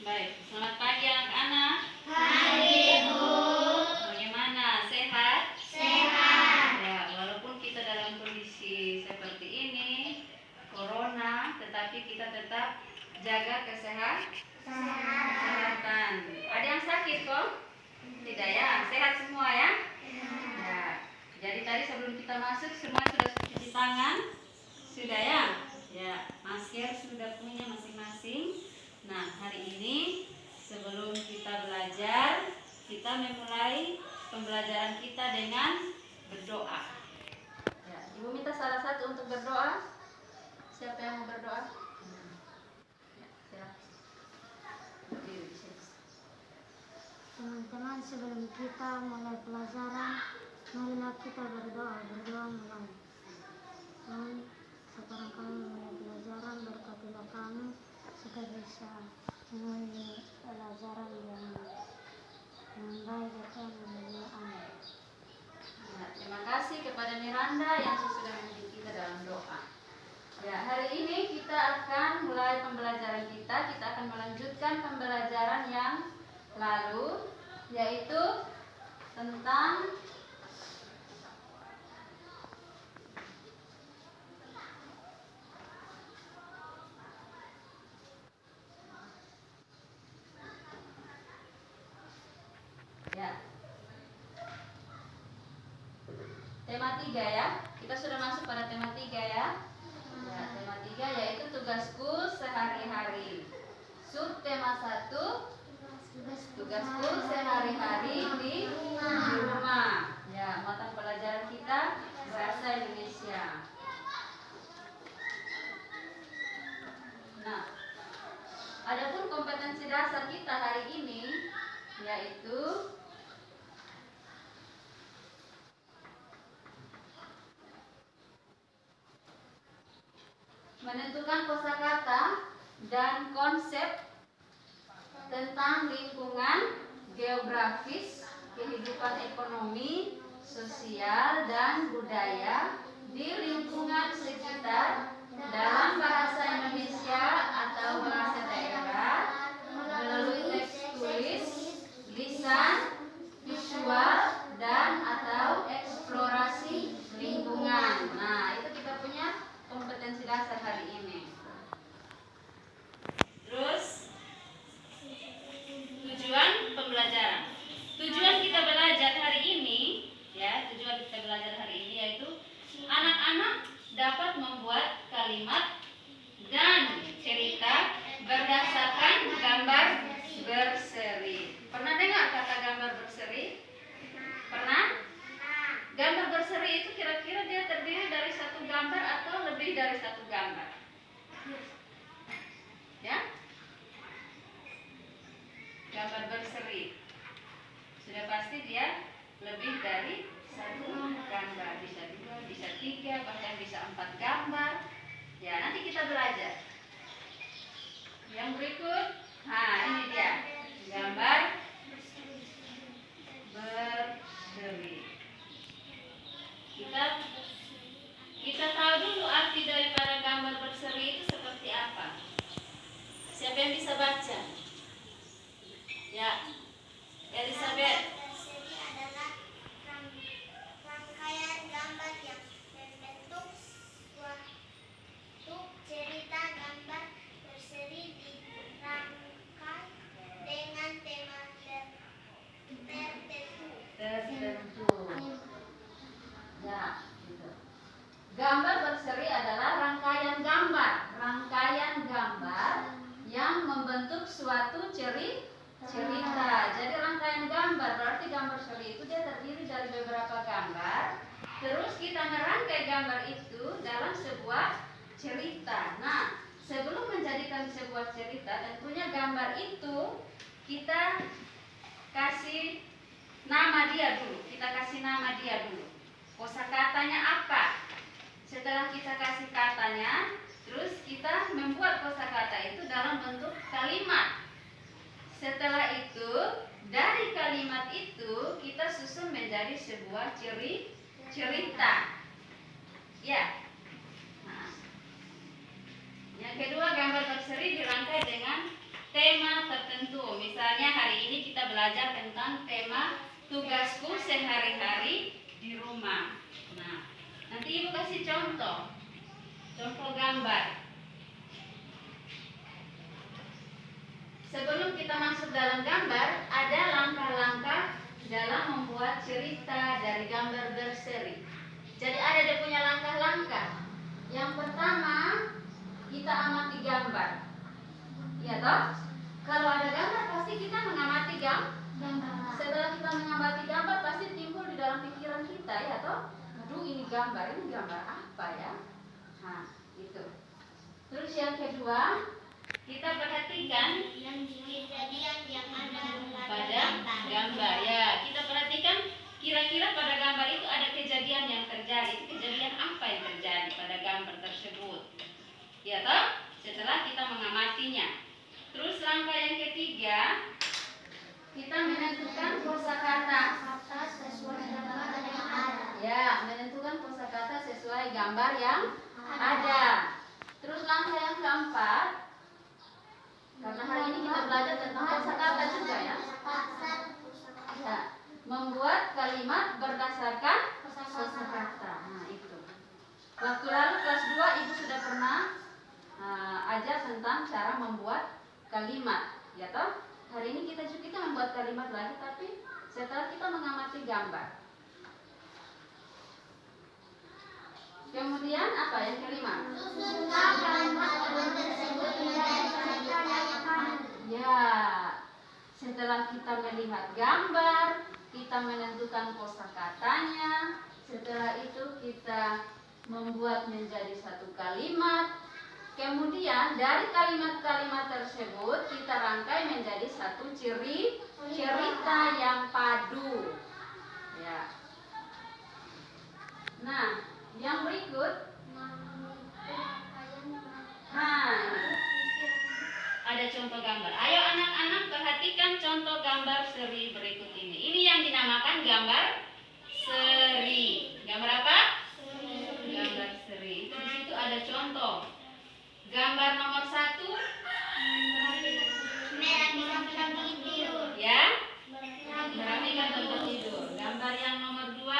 Baik, selamat pagi anak-anak. Pagi, Bu. Bagaimana? Sehat? Sehat. Ya, walaupun kita dalam kondisi seperti ini, corona, tetapi kita tetap jaga kesehatan. Ada yang sakit kok? Tidak ya? Sehat semua ya? Ya. Jadi tadi sebelum kita masuk semua sudah cuci tangan? Sudah ya? Ya, masker sudah punya masing-masing. Nah, hari ini sebelum kita belajar, kita memulai pembelajaran kita dengan berdoa. Ya, Ibu minta salah satu untuk berdoa. Siapa yang mau berdoa? Ya, silakan. Teman-teman, sebelum kita mulai pelajaran, marilah kita berdoa mulai. Dan sekarang kami mulai pelajaran, berkatilah kami supaya bisa memulai pelajaran yang baik dan memenuhi amin. Nah, terima kasih kepada Miranda yang sudah mendidik kita dalam doa. Ya, hari ini kita akan mulai pembelajaran kita. Kita akan melanjutkan pembelajaran yang lalu, yaitu tentang tema 3 ya. Kita sudah masuk pada tema 3 ya. Ya, tema 3 yaitu tugasku sehari-hari. Subtema 1, tugasku sehari-hari di rumah. Ya, mata pelajaran kita bahasa Indonesia. Nah, adapun kompetensi dasar kita hari ini yaitu menentukan kosakata dan konsep tentang lingkungan geografis, kehidupan ekonomi, sosial, dan budaya di lingkungan sekitar dalam bahasa Indonesia atau bahasa daerah melalui teks tulis, lisan, visual, dan atau eksplorasi lingkungan. Nah, itu kita punya kompetensi dasar hari ini. Terus tujuan pembelajaran. Tujuan kita belajar hari ini, ya, tujuan kita belajar hari ini yaitu anak-anak dapat membuat kalimat dan cerita berdasarkan gambar berseri. Pernah dengar kata gambar berseri? Pernah? Gambar berseri itu kira-kira dia terdiri dari satu gambar atau lebih dari satu gambar? Ya? Gambar berseri sudah pasti dia lebih dari satu gambar, bisa 2, bisa 3, bahkan bisa 4 gambar. Ya, nanti kita belajar. Yang berikut, nah ini dia gambar berseri. Kita tahu dulu arti daripada gambar berseri itu seperti apa. Siapa yang bisa baca? Ya, Elizabeth. Berseri adalah rangkaian gambar yang membentuk suatu cerita. Gambar berseri dirangkai dengan tema tertentu. Ya, gitu. Gambar berseri adalah rangkaian gambar yang membentuk suatu cerita. Jadi rangkaian gambar berarti gambar seri itu dia terdiri dari beberapa gambar. Terus kita merangkai gambar itu dalam sebuah cerita. Nah, sebelum menjadikan sebuah cerita, tentunya gambar itu kita kasih nama dia dulu. Kosakatanya apa? Setelah kita kasih katanya, terus kita membuat kosakata itu dalam bentuk kalimat. Setelah itu, dari kalimat itu kita susun menjadi sebuah cerita. Ya. Nah, yang kedua, gambar berseri dirangkai dengan tema tertentu. belajar tentang tema tugasku sehari-hari di rumah. Nah, nanti Ibu kasih contoh gambar. Sebelum kita masuk dalam gambar, ada langkah-langkah dalam membuat cerita dari gambar berseri. Jadi ada dia punya langkah-langkah. Yang pertama, kita amati gambar. Ya toh? Kalau ada gambar pasti kita mengamati gambar. Setelah kita mengamati gambar pasti timbul di dalam pikiran kita, ya toh? Aduh, ini gambar apa ya? Nah, itu. Terus yang kedua, kita perhatikan kejadian yang ada pada gambar. Ya, kita perhatikan kira-kira pada gambar itu ada kejadian yang terjadi. Kejadian apa yang terjadi pada gambar tersebut? Ya toh? Setelah kita mengamatinya. Terus langkah yang ketiga, kita menentukan kosakata. Ya, menentukan kosakata sesuai gambar yang ada. Terus langkah yang keempat, karena hari ini kita belajar tentang kosakata juga ya. Ya, membuat kalimat berdasarkan kosakata. Nah, itu. Waktu lalu kelas 2 Ibu sudah pernah ajar tentang cara membuat kalimat, ya toh? Hari ini kita membuat kalimat lagi, tapi setelah kita mengamati gambar. Kemudian apa yang kelima? Ya, setelah kita melihat gambar, kita menentukan kosakatanya. Setelah itu kita membuat menjadi satu kalimat. Kemudian dari kalimat-kalimat tersebut kita rangkai menjadi satu cerita yang padu. Ya. Nah, yang berikut. Nah, ada contoh gambar. Ayo anak-anak perhatikan contoh gambar seri berikut ini. Ini yang dinamakan gambar seri. Gambar apa? Gambar seri. Itu di situ ada contoh. Gambar nomor 1, merapikan tidur. ya, merapikan tempat tidur. Gambar yang nomor 2,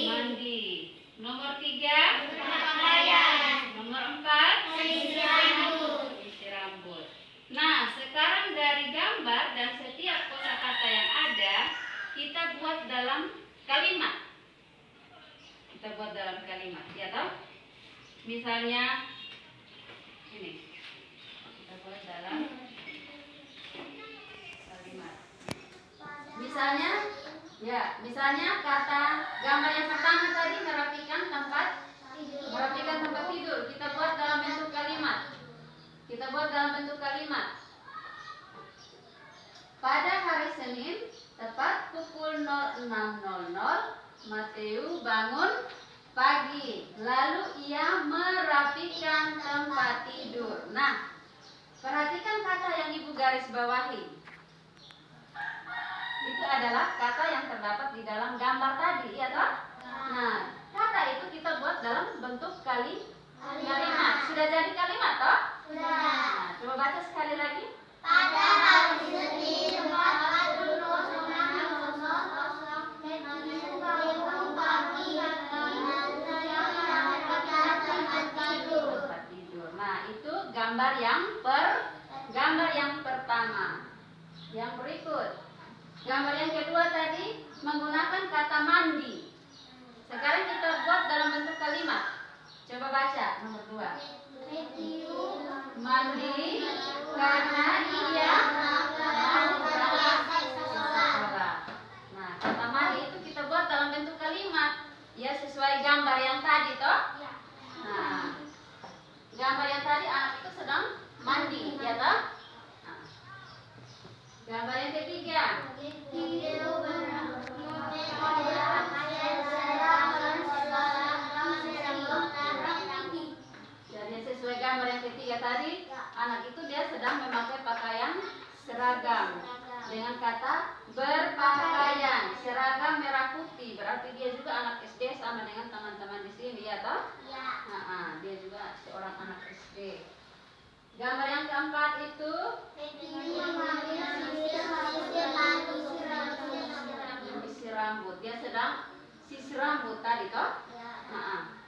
mandi. Nomor 3, Berpakaian. nomor 4, Isi rambut. isi rambut. Nah, sekarang dari gambar dan setiap kosakata yang ada, kita buat dalam kalimat. Ya toh? Misalnya ini, kita buat dalam kalimat. Misalnya kata gambar yang pertama tadi merapikan tempat tidur. Kita buat dalam bentuk kalimat. Pada hari Senin, tepat pukul 06.00, Mateo bangun pagi, lalu ia merapikan tempat tidur. Nah, perhatikan kata yang Ibu garis bawahi. Itu adalah kata yang terdapat di dalam gambar tadi, ya toh? Nah, kata itu kita buat dalam bentuk kalimat. Sudah jadi kalimat toh? Sudah. Nah, coba baca sekali lagi. Pada hari Senin, tepat pukul 06.00, Mateo bangun pagi, lalu ia merapikan tempat tidur. Nah, itu gambar yang pertama. Yang berikut, gambar yang kedua tadi menggunakan kata mandi. Sekarang kita buat dalam bentuk kalimat. Coba baca nomor 2. Mandi karena ia mau berangkat sekolah. Nah, kata mandi itu kita buat dalam bentuk kalimat. Ya, sesuai gambar yang tadi toh. Nah, gambar yang tadi anak itu sedang mandi, ya toh? Nah, gambar yang ketiga. Jadi sesuai gambar yang ketiga tadi, anak itu dia sedang memakai pakaian seragam. Dengan kata berpakaian, seragam merah putih, berarti dia juga anak SD sama dengan teman-teman di sini, ya toh? Nah, dia juga seorang anak SD. Gambar yang keempat itu Mengambil sisir rambut. Dia sedang sisir rambut tadi toh. Nah,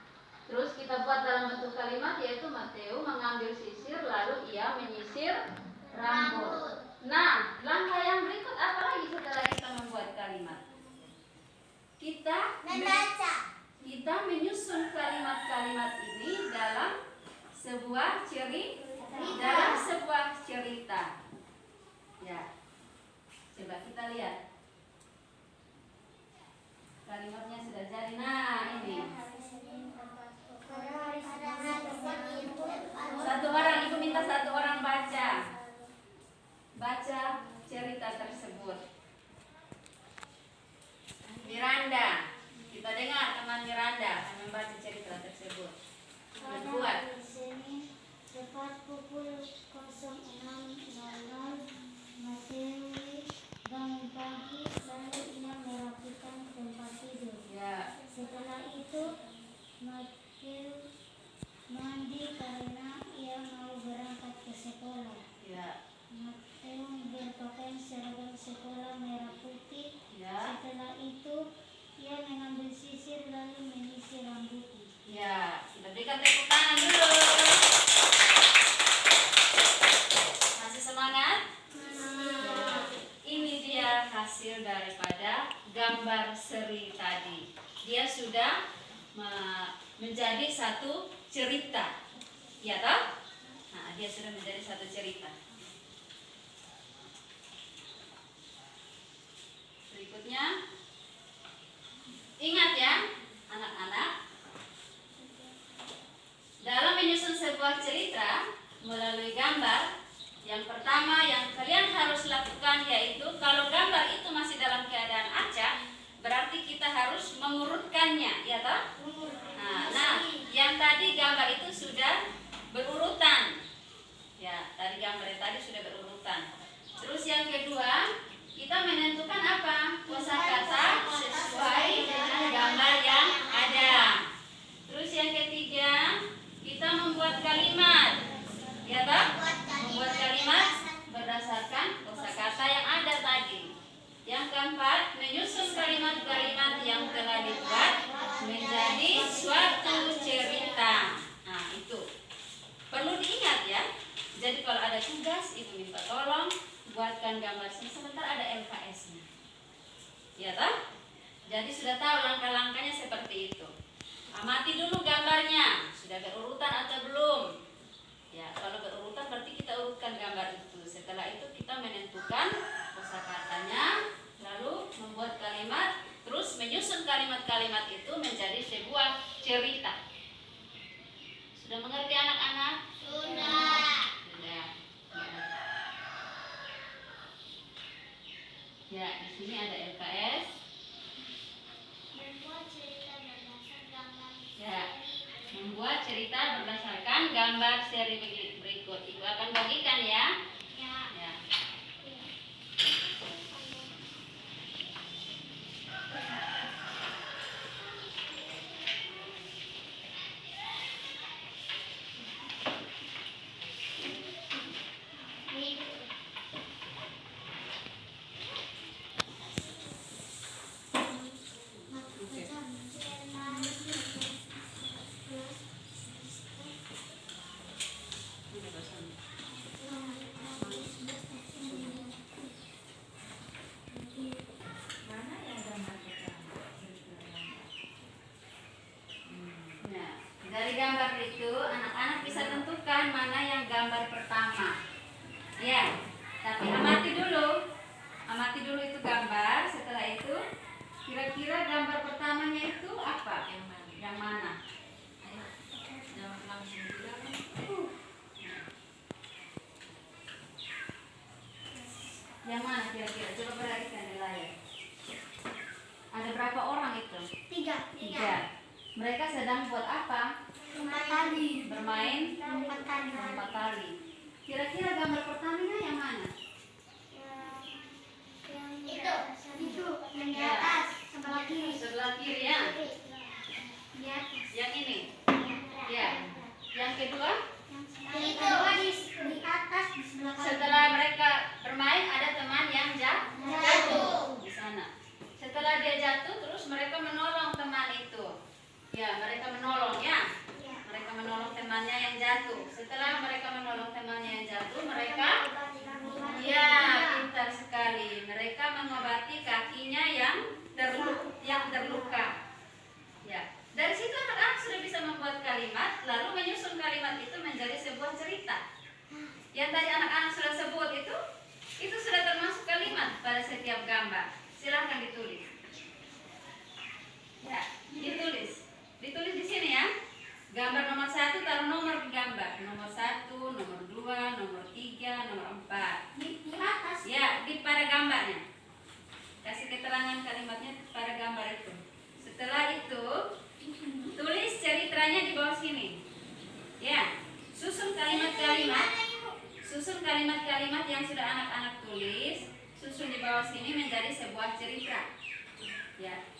terus kita buat dalam bentuk kalimat, yaitu Mateo mengambil sisir lalu ia menyisir rambut. Nah, langkah yang berikut apa lagi setelah kita membuat kalimat? Kita Membaca. kita menyusun kalimat-kalimat ini dalam sebuah cerita. Ya. Coba kita lihat. Kalimatnya sudah jadi. Nah, ini. Satu orang, Ibu minta satu orang baca. Baca cerita tersebut. Miranda, kita dengar teman Miranda akan membaca cerita tersebut. Berbuat. Di sini tepat pukul 06.00 Mateo bangun pagi lalu ia merapikan tempat tidur. Ya. Setelah itu Mateo mandi karena ia mau berangkat ke sekolah. Ya. Mateo berpakaian seragam sekolah merah putih. Ya. Setelah itu ia mengambil sisir lalu menyisir rambutnya. Ya, kita berikan tepuk tangan dulu. Masih semangat? Ini dia hasil daripada gambar seri tadi. Dia sudah menjadi satu cerita. Ya toh? Nah, dia sudah menjadi satu cerita. Berikutnya, ingat ya, anak-anak, dalam menyusun sebuah cerita melalui gambar, yang pertama yang kalian harus lakukan yaitu kalau gambar itu masih dalam keadaan acak, berarti kita harus mengurutkannya, ya toh? Nah, yang tadi gambar itu sudah berurutan. Ya, tadi gambar yang tadi sudah berurutan. Terus yang kedua, kita menentukan apa? Kosakata sesuai dengan gambar yang ada. Terus yang ketiga, kita membuat kalimat. Ya toh? Membuat kalimat berdasarkan kosakata yang ada tadi. Yang keempat, menyusun kalimat-kalimat yang telah dibuat menjadi suatu cerita. Nah, itu perlu diingat ya. Jadi kalau ada tugas, Ibu minta tolong buatkan gambar. Sebentar ada LKS-nya. Ya toh? Jadi sudah tahu langkah-langkahnya seperti itu. Amati dulu gambarnya, sudah berurutan atau belum? Ya, kalau berurutan berarti kita urutkan gambar itu. Setelah itu kita menentukan kosakatanya, lalu membuat kalimat, terus menyusun kalimat-kalimat itu menjadi sebuah cerita. Sudah mengerti anak-anak? Sudah. Sudah. Ya, di sini ada LKS. Membuat cerita berdasarkan gambar. Ya, membuat cerita berdasarkan gambar seri berikut. Ibu akan bagikan ya. Ya. Nah, dari gambar itu anak-anak bisa tentukan mana yang gambar pertama. Ya, tapi amati dulu itu gambar. Setelah itu kira-kira gambar pertamanya itu apa? Yang mana? Yang mana kira-kira? Coba perhatikan di layar. Ada berapa orang itu? Tiga. Mereka sedang buat apa? Lompat tali. Bermain lompat tali. Kira-kira gambar pertamanya yang mana? Itu yang di atas sebelah kiri. Sebelah kiri ya. Di atas. Yang ini. Ya. Yang kedua, Yang kedua di atas di sebelah kanan. setelah mereka bermain ada teman yang jatuh di sana. Setelah dia jatuh jatuh. Setelah mereka menolong temannya yang jatuh, mereka ya pintar sekali. Mereka mengobati kakinya yang terluka. Ya, dari situ anak-anak sudah bisa membuat kalimat, lalu menyusun kalimat itu menjadi sebuah cerita. Yang tadi anak-anak sudah sebut itu sudah termasuk kalimat pada setiap gambar. Silahkan ditulis. Ya, ditulis di sini ya. Gambar nomor 1 taruh nomor di gambar. Nomor 1, nomor 2, nomor 3, nomor 4. Di atas. Ya, pada gambarnya. Kasih keterangan kalimatnya pada gambar itu. Setelah itu, tulis ceritanya di bawah sini. Ya, susun kalimat-kalimat yang sudah anak-anak tulis, susun di bawah sini menjadi sebuah cerita. Ya.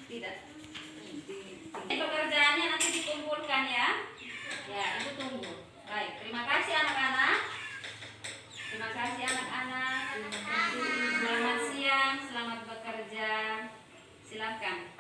Tidak. Ini pekerjaannya nanti dikumpulkan ya. Ya, Ibu tunggu. Baik, terima kasih anak-anak. Terima kasih anak-anak. Selamat siang, selamat bekerja. Silakan.